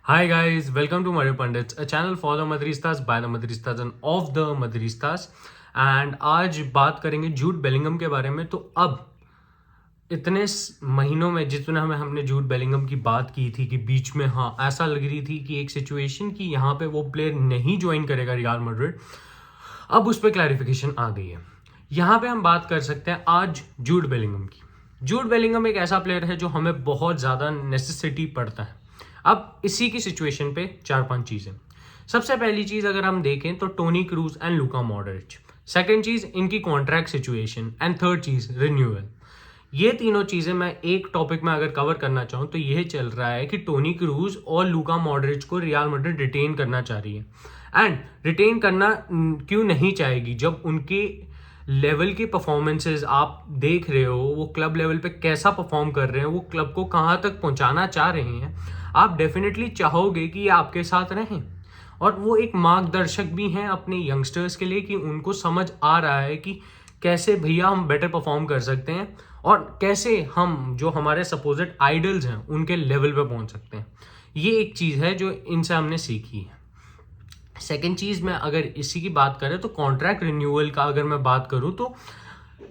Hi guys, welcome to Mario Pundits, a channel for the Madristas by the Madristas and of the Madristas. And आज बात करेंगे Jude Bellingham के बारे में। तो अब इतने महीनों में जितना हमने जूड बेलिंगम की बात की थी कि बीच में हाँ ऐसा लग रही थी कि एक सिचुएशन कि यहाँ पे वो प्लेयर नहीं ज्वाइन करेगा रियल मैड्रिड, अब उस पर क्लैरिफिकेशन आ गई है। यहाँ पे हम बात कर सकते हैं आज जूड बेलिंगम की। जूड बेलिंगम एक ऐसा प्लेयर है जो हमें बहुत ज़्यादा नेसेसिटी पड़ता है। अब इसी की सिचुएशन पे 4-5 चीज़ें। सबसे पहली चीज़ अगर हम देखें तो Toni Kroos and Luka Modric. Second चीज़ इनकी contract situation and third cheese renewal. ये तीनों चीज़ें मैं एक टॉपिक में अगर कवर करना चाहूँ तो यह चल रहा है कि टोनी क्रूज और लूका मॉडरिच को रियल मैड्रिड रिटेन करना चाह रही है। एंड रिटेन करना क्यों नहीं चाहेगी जब उनके लेवल की परफॉर्मेंसेज आप देख रहे हो, वो क्लब लेवल पे कैसा परफॉर्म कर रहे हैं, वो क्लब को कहाँ तक पहुँचाना चाह रहे हैं। आप डेफिनेटली चाहोगे कि ये आपके साथ रहें। और वो एक मार्गदर्शक भी हैं अपने यंगस्टर्स के लिए कि उनको समझ आ रहा है कि कैसे भैया हम बेटर परफॉर्म कर सकते हैं और कैसे हम जो हमारे सपोजिट आइडल्स हैं उनके लेवल पे पहुंच सकते हैं। ये एक चीज़ है जो इनसे हमने सीखी है। सेकेंड चीज़ में अगर इसी की बात करें तो कॉन्ट्रैक्ट रिन्यूअल का अगर मैं बात करूं तो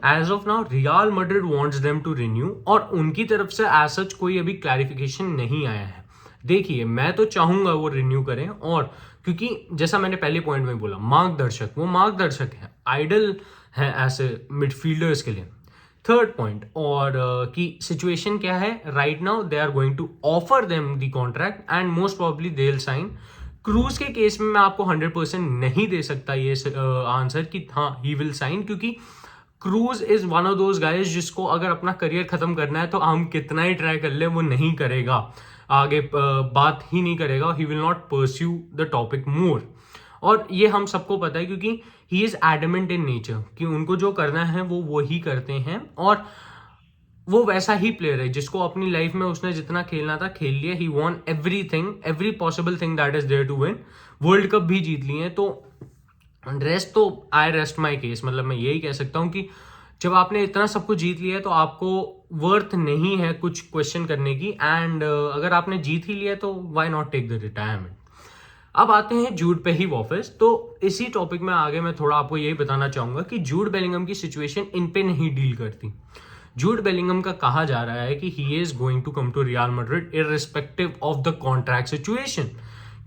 as of now Real Madrid wants them to renew और उनकी तरफ से एज सच कोई अभी क्लैरिफिकेशन नहीं आया है। देखिए मैं तो चाहूंगा वो रिन्यू करें, और क्योंकि जैसा मैंने पहले पॉइंट में बोला मार्गदर्शक, वो मार्गदर्शक है, आइडल है ऐसे मिडफील्डर्स के लिए। थर्ड पॉइंट और कि सिचुएशन क्या है right now, they are going to offer them the contract and most probably they will sign. Kroos के केस में मैं आपको 100% नहीं दे सकता ये आंसर कि हाँ ही विल साइन, क्योंकि cruise is one of those guys जिसको अगर अपना करियर खत्म करना है तो हम कितना ही ट्राई कर ले वो नहीं करेगा, आगे बात ही नहीं करेगा। He will not pursue the topic more. और ये हम सबको पता है क्योंकि he is adamant in nature कि उनको जो करना है वो ही करते हैं। और वो वैसा ही प्लेयर है जिसको अपनी लाइफ में उसने जितना खेलना था खेल लिया। He won everything, every possible thing that is there to win. World cup भी जीत लिए हैं, तो रेस्ट तो आई रेस्ट माई केस। मतलब मैं यही कह सकता हूँ कि जब आपने इतना सब कुछ जीत लिया है तो आपको वर्थ नहीं है कुछ क्वेश्चन करने की। एंड अगर आपने जीत ही लिया तो why not take the retirement. अब आते हैं जूड पे ही वापस। तो इसी टॉपिक में आगे मैं थोड़ा आपको यही बताना चाहूंगा कि जूड बेलिंगम की सिचुएशन इन पे नहीं डील करती। जूड बेलिंगम का कहा जा रहा है कि he is going to come to Real Madrid irrespective of the contract situation,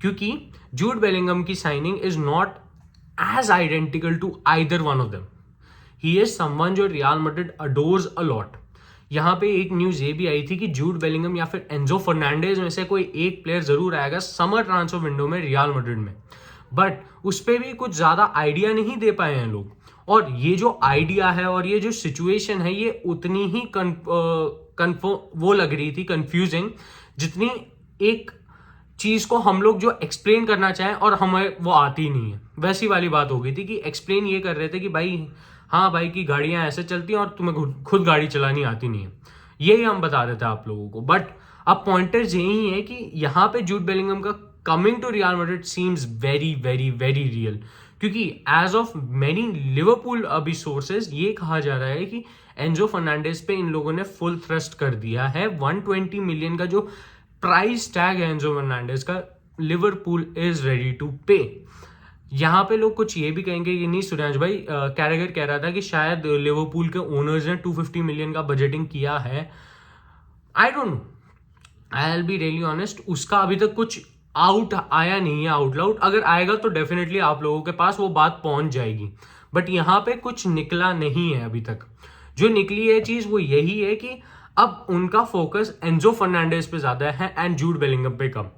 क्योंकि जूड बेलिंगम की signing is not as identical to either one of them. He is someone जो real Madrid adores a lot. यहाँ पे एक news ये भी आई थी कि जूड बेलिंगम या फिर एंजो फर्नांडेज में से कोई एक प्लेयर जरूर आएगा समर ट्रांसफर विंडो में रियल मैड्रिड में, बट उस पर भी कुछ ज्यादा आइडिया नहीं दे पाए हैं लोग। और ये जो आइडिया है और ये जो सिचुएशन है ये उतनी ही वो लग रही थी कंफ्यूजिंग जितनी एक चीज को हम लोग जो एक्सप्लेन करना चाहें और हमें वो आती नहीं है। वैसी वाली बात हो गई थी कि एक्सप्लेन ये कर रहे थे कि भाई हाँ भाई की गाड़ियां ऐसे चलती हैं और तुम्हें खुद गाड़ी चलानी आती नहीं है, यही हम बता रहे थे आप लोगों को। बट अब पॉइंटर्स यही है कि यहाँ पे जूड बेलिंगम का coming to Real Madrid seems very very very real, क्योंकि एज ऑफ मेनी लिवरपूल अभी सोर्सेज ये कहा जा रहा है कि एंजो फर्नांडेज पे इन लोगों ने फुल थ्रस्ट कर दिया है। 120 मिलियन का जो प्राइस टैग है एंजो फर्नांडेज का, लिवरपूल इज रेडी टू पे। यहाँ पे लोग कुछ ये भी कहेंगे कि नहीं सूर्यांश भाई, कैरेगर कह रहा था कि शायद लिवरपूल के ओनर्स ने 250 मिलियन का बजटिंग किया है। I don't know, I will be really honest, उसका अभी तक कुछ आउट आया नहीं है आउटलाउट। अगर आएगा तो डेफिनेटली आप लोगों के पास वो बात पहुंच जाएगी, बट यहाँ पे कुछ निकला नहीं है अभी तक। जो निकली है चीज वो यही है कि अब उनका फोकस एंजो फर्नांडेज पे ज्यादा है एंड जूड बेलिंगम पे कम।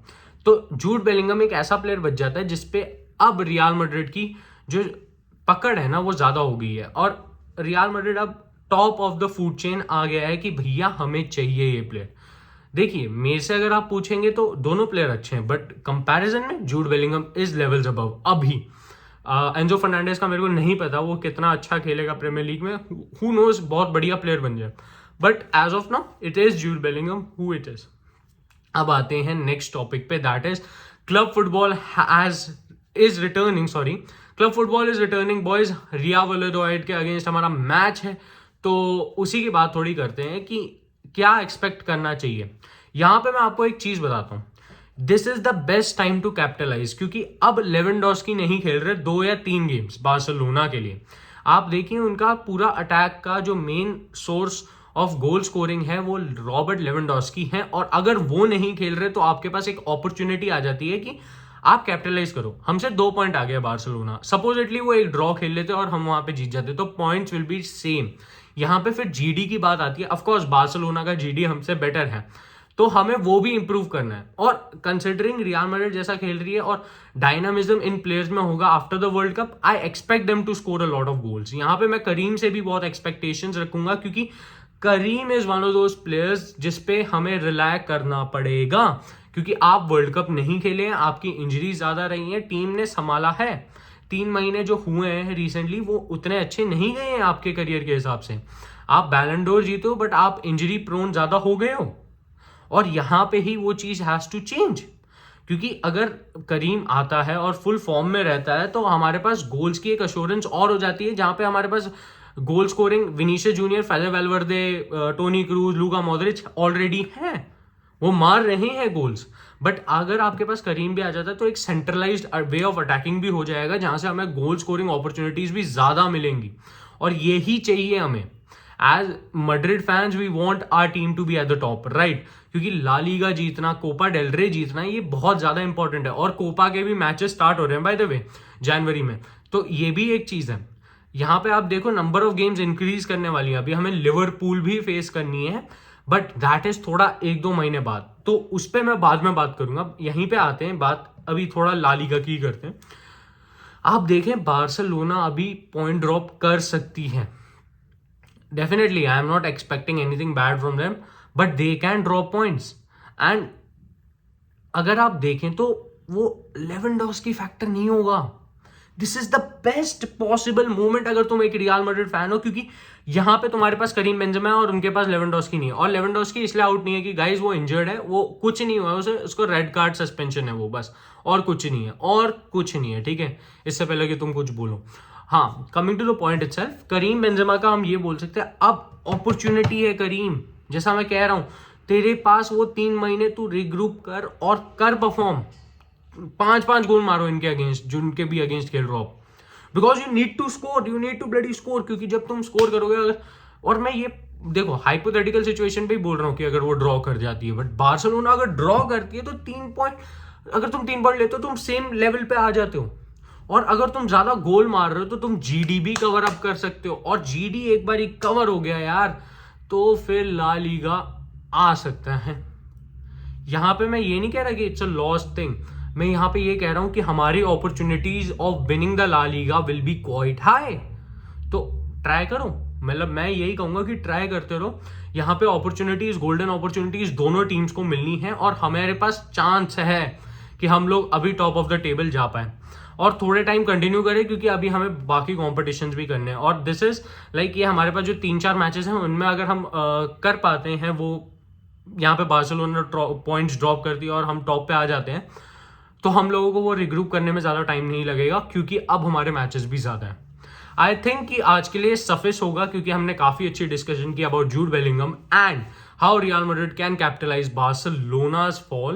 तो जूड बेलिंगम एक ऐसा प्लेयर बच जाता है जिसपे अब रियल मैड्रिड की जो पकड़ है ना वो ज्यादा हो गई है, और रियल मैड्रिड अब top of the food chain आ गया है कि भैया हमें चाहिए ये प्लेयर। देखिए मेरे से अगर आप पूछेंगे तो दोनों प्लेयर अच्छे हैं, बट कंपैरिजन में Jude Bellingham is levels above अभी। एंजो फर्नांडेज का मेरे को नहीं पता वो कितना अच्छा खेलेगा प्रीमियर लीग में, हु नोज, बहुत बढ़िया प्लेयर बन जाए, but as of now it is Jude Bellingham who it is. अब आते हैं नेक्स्ट टॉपिक पे, that is club football is returning boys. Real Valladolid के अगेंस्ट हमारा मैच है, तो उसी की बात थोड़ी करते हैं कि क्या एक्सपेक्ट करना चाहिए। यहां पे मैं आपको एक चीज बताता हूं, this is the best time to capitalise, क्योंकि अब लेवेंडोस्की नहीं खेल रहे 2 या 3 गेम्स बार्सिलोना के लिए। आप देखिए उनका पूरा अटैक का जो main source of goal scoring है वो रॉबर्ट लेवेंडोस्की है, और अगर वो नहीं खेल रहे तो आपके पास एक अपॉर्चुनिटी आ जाती है कि आप कैपिटलाइज करो। हमसे 2 पॉइंट आ गया बार्सिलोना, सपोजिटली वो एक ड्रॉ खेल लेते और हम वहां पे जीत जाते तो पॉइंट्स विल बी सेम। यहाँ पे फिर जीडी की बात आती है, ऑफकोर्स बार्सिलोना का जीडी हमसे बेटर है, तो हमें वो भी इंप्रूव करना है। और कंसिडरिंग रियल मैड्रिड जैसा खेल रही है और डायनामिज्म इन प्लेयर्स में होगा after the world cup, I expect them to score a lot of goals. यहाँ पे मैं करीम से भी बहुत एक्सपेक्टेशंस रखूंगा, क्योंकि Karim is one of those players जिसपे हमें रिलाय करना पड़ेगा, क्योंकि आप वर्ल्ड कप नहीं खेले हैं, आपकी इंजरी ज्यादा रही है, टीम ने संभाला है। 3 महीने जो हुए हैं रिसेंटली वो उतने अच्छे नहीं गए हैं आपके करियर के हिसाब से। आप बैलन डोर जीते हो बट आप इंजरी प्रोन ज्यादा हो गए हो, और यहां पे ही वो चीज हैज टू चेंज। क्योंकि अगर करीम आता है और फुल फॉर्म में रहता है तो हमारे पास गोल्स की एक अश्योरेंस और हो जाती है, जहां पे हमारे पास goal scoring Vinicius Junior, Fede Valverde, Toni Kroos, Luka Modric already हैं, वो मार रहे हैं गोल्स। बट अगर आपके पास करीम भी आ जाता है तो एक सेंट्रलाइज्ड वे ऑफ अटैकिंग भी हो जाएगा, जहां से हमें गोल स्कोरिंग अपॉर्चुनिटीज भी ज्यादा मिलेंगी, और यही चाहिए हमें। As Madrid fans we want our team to be at the top, right? क्योंकि ला लीगा जीतना, कोपा डेल रे जीतना, ये बहुत ज्यादा इंपॉर्टेंट है, और कोपा के भी मैचेस स्टार्ट हो रहे हैं बाय द वे जनवरी में, तो ये भी एक चीज है। यहाँ पे आप देखो नंबर ऑफ गेम्स इंक्रीज करने वाली है, अभी हमें लिवरपूल भी फेस करनी है, बट दैट इज थोड़ा 1-2 महीने बाद, तो उस पर मैं बाद में बात करूंगा। यहीं पे आते हैं, बात अभी थोड़ा ला लीगा की करते हैं। आप देखें बार्सिलोना अभी पॉइंट ड्रॉप कर सकती है, definitely I am not expecting anything bad from them, but they can drop points. And अगर आप देखें तो वो लेवेंडोस्की फैक्टर नहीं होगा। This is the best possible moment अगर तुम एक रियल मैड्रिड फैन हो, क्योंकि यहां पे तुम्हारे पास करीम बेंजेमा है और उनके पास लेवेंडोस्की नहीं है। और लेवेंडोस्की इसलिए आउट नहीं है कि गाइस वो इंजर्ड है, वो कुछ नहीं हुआ, उसे उसको रेड कार्ड सस्पेंशन है वो, बस, और कुछ नहीं है, और कुछ नहीं है, ठीक है? इससे पहले कि तुम कुछ बोलो। हाँ, coming to the point itself, Karim Benzema का हम ये बोल सकते हैं अब अपॉर्चुनिटी है करीम, जैसा मैं कह रहा हूं, तेरे पास वो 3 महीने तू रिग्रुप कर और कर परफॉर्म। 5-5 गोल मारो इनके अगेंस्ट, जो इनके भी अगेंस्ट खेल रहे हो, because you need to score, you need to bloody score. क्योंकि जब तुम स्कोर करोगे, और मैं ये देखो हाइपोथेटिकल सिचुएशन पे ही बोल रहा हूँ कि अगर वो ड्रॉ कर जाती है, बट बार्सिलोना अगर ड्रॉ करती है तो 3 पॉइंट, अगर तुम 3 पॉइंट लेते हो तुम सेम लेवल पे आ जाते हो, और अगर तुम ज्यादा गोल मार रहे हो तो तुम जीडी भी कवर अप कर सकते हो, और जीडी एक बार कवर हो गया यार तो फिर ला लीगा आ सकता है। यहां पे मैं ये नहीं कह रहा कि इट्स अ लॉस्ट थिंग, मैं यहां पे ये कह रहा हूं कि हमारी opportunities of winning the La Liga will be quite high, तो ट्राई करो। मतलब मैं यही कहूंगा कि ट्राई करते रहो। यहाँ पे अपॉर्चुनिटीज, गोल्डन अपॉर्चुनिटीज दोनों टीम्स को मिलनी है, और हमारे पास चांस है कि हम लोग अभी टॉप ऑफ द टेबल जा पाए, और थोड़े टाइम कंटिन्यू करें, क्योंकि अभी हमें बाकी कॉम्पिटिशन्स भी करने हैं। और दिस इज लाइक ये हमारे पास जो 3-4 मैचेस हैं उनमें अगर हम कर पाते हैं, वो यहाँ पे बार्सिलोना पॉइंट्स ड्रॉप करती है और हम टॉप पे आ जाते हैं, तो हम लोगों को वो रिग्रुप करने में ज्यादा टाइम नहीं लगेगा, क्योंकि अब हमारे मैचेस भी ज्यादा हैं। आई थिंक कि आज के लिए सफिस होगा, क्योंकि हमने काफी अच्छी डिस्कशन की about Jude Bellingham and how Real Madrid can capitalise Barcelona's fall.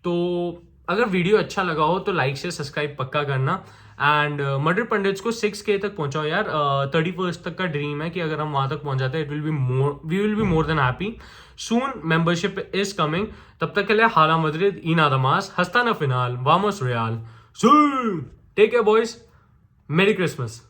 तो अगर वीडियो अच्छा लगा हो तो लाइक से सब्सक्राइब पक्का करना, एंड मैड्रिड पंडित्स को 6K तक पहुंचाओ यार। 31st तक का ड्रीम है कि अगर हम वहां तक पहुंच जाते हैं, it will be more, we will be more than happy. Soon membership is coming, तब तक के लिए Hala Madrid y nada más, hasta la final, vamos Real, take care boys, merry Christmas.